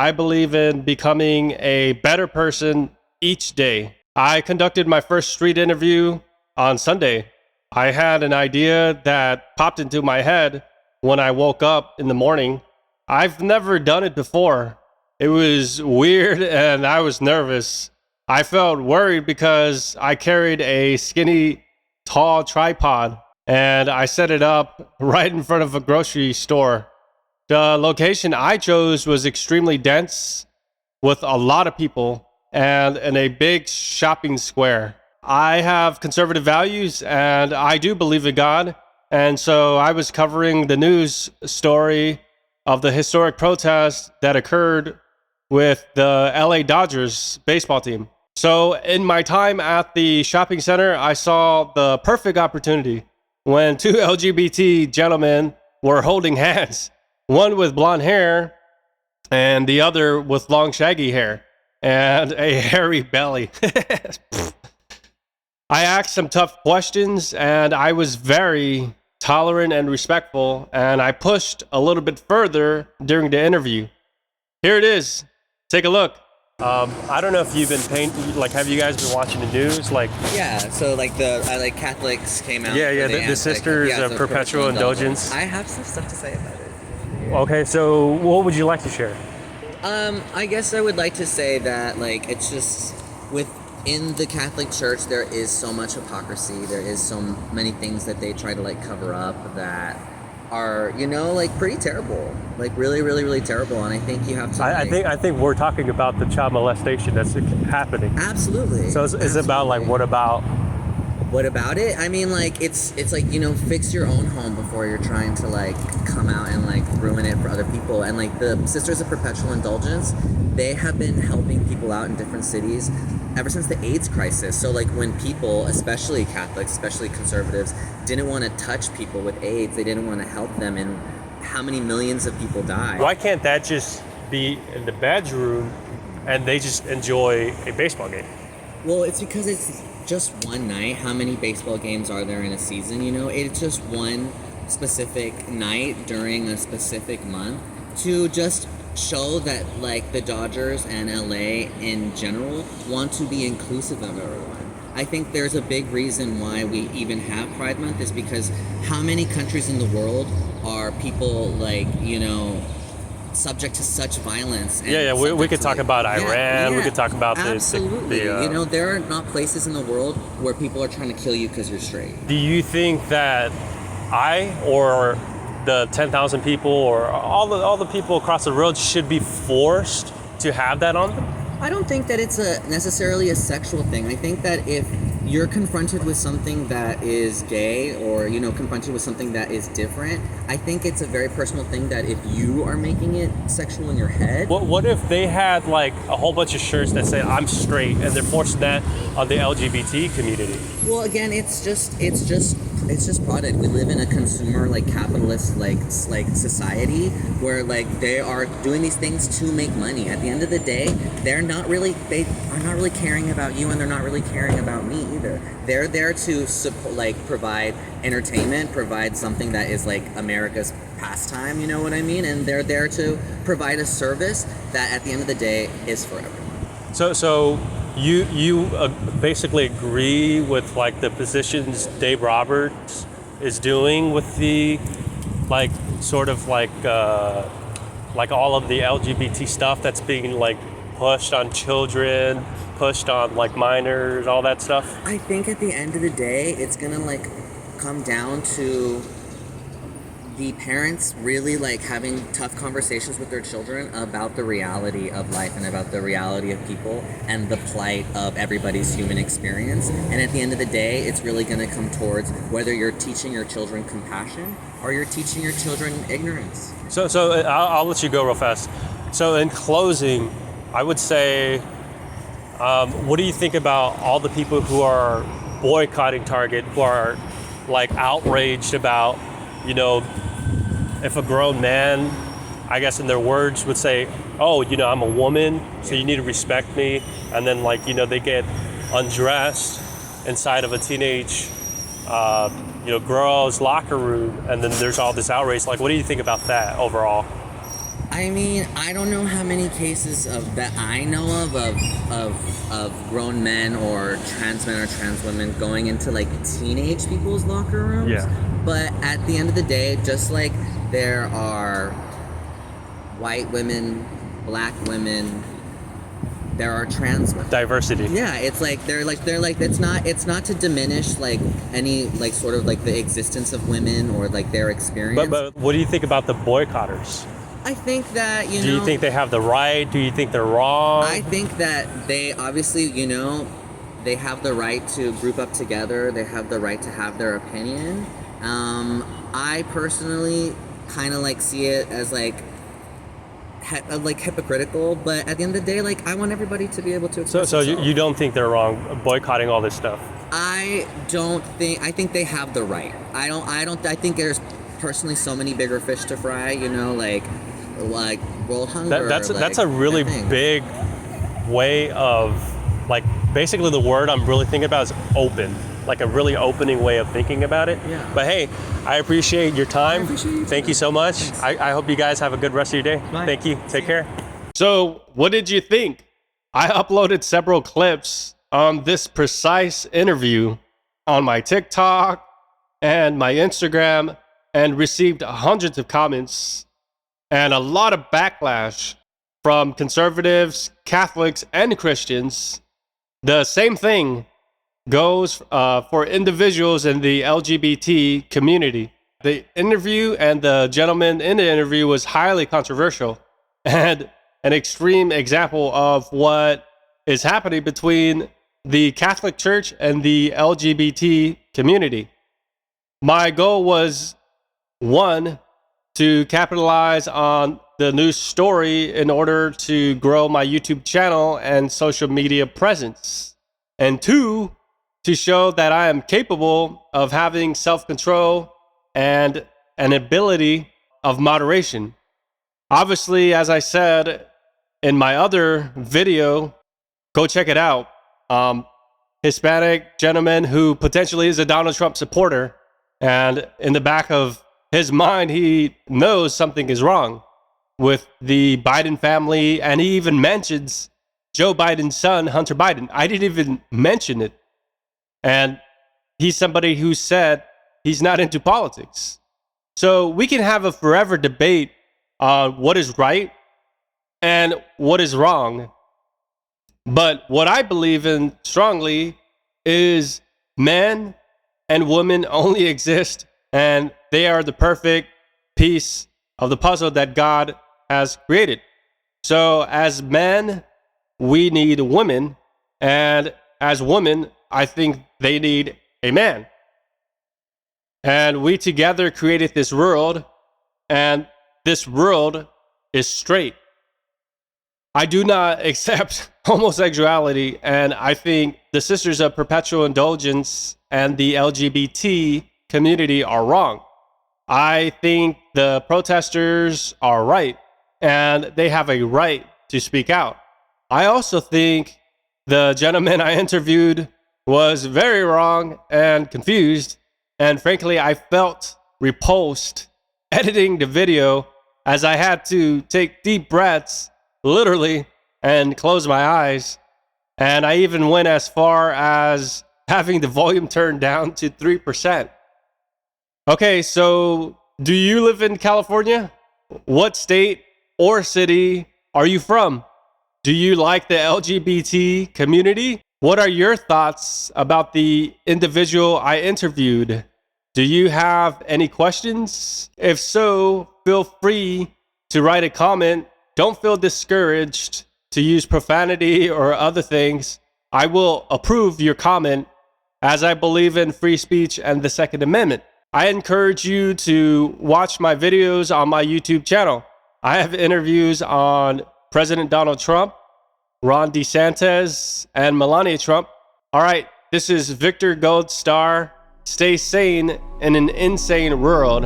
I believe in becoming a better person each day. I conducted my first street interview on Sunday. I had an idea that popped into my head when I woke up in the morning. I've never done it before. It was weird and I was nervous. I felt worried because I carried a skinny, tall tripod and I set it up right in front of a grocery store. The location I chose was extremely dense with a lot of people and in a big shopping square. I have conservative values and I do believe in God. And so I was covering the news story of the historic protest that occurred with the LA Dodgers baseball team. So in my time at the shopping center, I saw the perfect opportunity when two LGBT gentlemen were holding hands, one with blonde hair and the other with long shaggy hair and a hairy belly. I asked some tough questions and I was very tolerant and respectful, and I pushed a little bit further during the interview. Here it is. Take a look. I don't know if you've been paying, like, have you guys been watching the news? Like, yeah, so like Catholics came out. The Sisters of Perpetual Indulgence. I have some stuff to say about it. Okay, so what would you like to share? I guess I would like to say that, like, it's just within the Catholic Church, there is so much hypocrisy. There is so many things that they try to, like, cover up that are, like, pretty terrible. Like, really, really, really terrible. And I think you have to, I think we're talking about the child molestation that's happening. Absolutely. So it's about, like, what about it? I mean, like, it's like, fix your own home before you're trying to, like, come out and, like, ruin it for other people. And, like, the Sisters of Perpetual Indulgence, they have been helping people out in different cities ever since the AIDS crisis. So, like, when people, especially Catholics, especially conservatives, didn't want to touch people with AIDS, they didn't want to help them, and how many millions of people died. Why can't that just be in the bedroom and they just enjoy a baseball game? Well, it's because it's just one night. How many baseball games are there in a season? It's just one specific night during a specific month to just show that, like, the Dodgers and LA in general want to be inclusive of everyone. I think there's a big reason why we even have Pride Month is because how many countries in the world are people, like, subject to such violence? And we could talk about Iran. We could talk about absolutely. There are not places in the world where people are trying to kill you because you're straight. Do you think that I or the 10,000 people or all the people across the road should be forced to have that on them? I don't think that it's necessarily a sexual thing. I think that if you're confronted with something that is gay or, confronted with something that is different, I think it's a very personal thing that if you are making it sexual in your head. What if they had, like, a whole bunch of shirts that say I'm straight and they're forcing that on the LGBT community? Well, again, it's just product. We live in a consumer, like, capitalist, like society where, like, they are doing these things to make money. At the end of the day, they are not really caring about you, and they're not really caring about me either. They're there to support, like, provide entertainment, provide something that is, like, America's pastime, you know what I mean? And they're there to provide a service that at the end of the day is for everyone. So you basically agree with, like, the positions Dave Roberts is doing with the, like, sort of like all of the LGBT stuff that's being, like, pushed on children, pushed on, like, minors, all that stuff? I think at the end of the day, it's gonna, like, come down to the parents really, like, having tough conversations with their children about the reality of life and about the reality of people and the plight of everybody's human experience. And at the end of the day, it's really going to come towards whether you're teaching your children compassion or you're teaching your children ignorance. So I'll let you go real fast. So in closing, I would say, what do you think about all the people who are boycotting Target, who are, like, outraged about, if a grown man, I guess in their words, would say, oh, I'm a woman, so you need to respect me. And then, like, they get undressed inside of a teenage, girl's locker room. And then there's all this outrage. Like, what do you think about that overall? I mean, I don't know how many cases of that I know of grown men or trans men or trans women going into like teenage people's locker rooms. Yeah. But at the end of the day, just like there are white women, black women, there are trans women. Diversity. Yeah, it's like they're like it's not to diminish like any like sort of like the existence of women or like their experience. But what do you think about the boycotters? I think that, you know... Do you think they have the right? Do you think they're wrong? I think that they obviously, you know, they have the right to group up together. They have the right to have their opinion. I personally kind of like see it as like hypocritical, but at the end of the day, like I want everybody to be able to express So themselves. you don't think they're wrong boycotting all this stuff? I think they have the right. I think there's personally so many bigger fish to fry, you know, like world hunger. That's a really big way of, like, basically the word I'm really thinking about is open, like a really opening way of thinking about it. Yeah. But hey, I appreciate your time. I appreciate you too. Thank you so much. I hope you guys have a good rest of your day. Bye. Thank you. Take care. So, what did you think? I uploaded several clips on this precise interview on my TikTok and my Instagram and received hundreds of comments and a lot of backlash from conservatives, Catholics, and Christians. The same thing goes for individuals in the LGBT community. The interview and the gentleman in the interview was highly controversial and an extreme example of what is happening between the Catholic Church and the LGBT community. My goal was, one, to capitalize on the news story in order to grow my YouTube channel and social media presence. And two, to show that I am capable of having self-control and an ability of moderation. Obviously, as I said in my other video, go check it out. Hispanic gentleman who potentially is a Donald Trump supporter, and in the back of his mind, he knows something is wrong with the Biden family, and he even mentions Joe Biden's son, Hunter Biden. I didn't even mention it. And he's somebody who said he's not into politics. So we can have a forever debate on what is right and what is wrong. But what I believe in strongly is men and women only exist, and they are the perfect piece of the puzzle that God has created. So as men, we need women, and as women, I think they need a man. And we together created this world, and this world is straight. I do not accept homosexuality, and I think the Sisters of Perpetual Indulgence and the LGBT community are wrong. I think the protesters are right, and they have a right to speak out. I also think the gentleman I interviewed was very wrong and confused, and frankly, I felt repulsed editing the video as I had to take deep breaths, literally, and close my eyes. And I even went as far as having the volume turned down to 3%. Okay, so do you live in California? What state or city are you from? Do you like the LGBT community? What are your thoughts about the individual I interviewed? Do you have any questions? If so, feel free to write a comment. Don't feel discouraged to use profanity or other things. I will approve your comment, as I believe in free speech and the Second Amendment. I encourage you to watch my videos on my YouTube channel. I have interviews on President Donald Trump, Ron DeSantis, and Melania Trump. All right, this is Victor Goldstar. Stay sane in an insane world.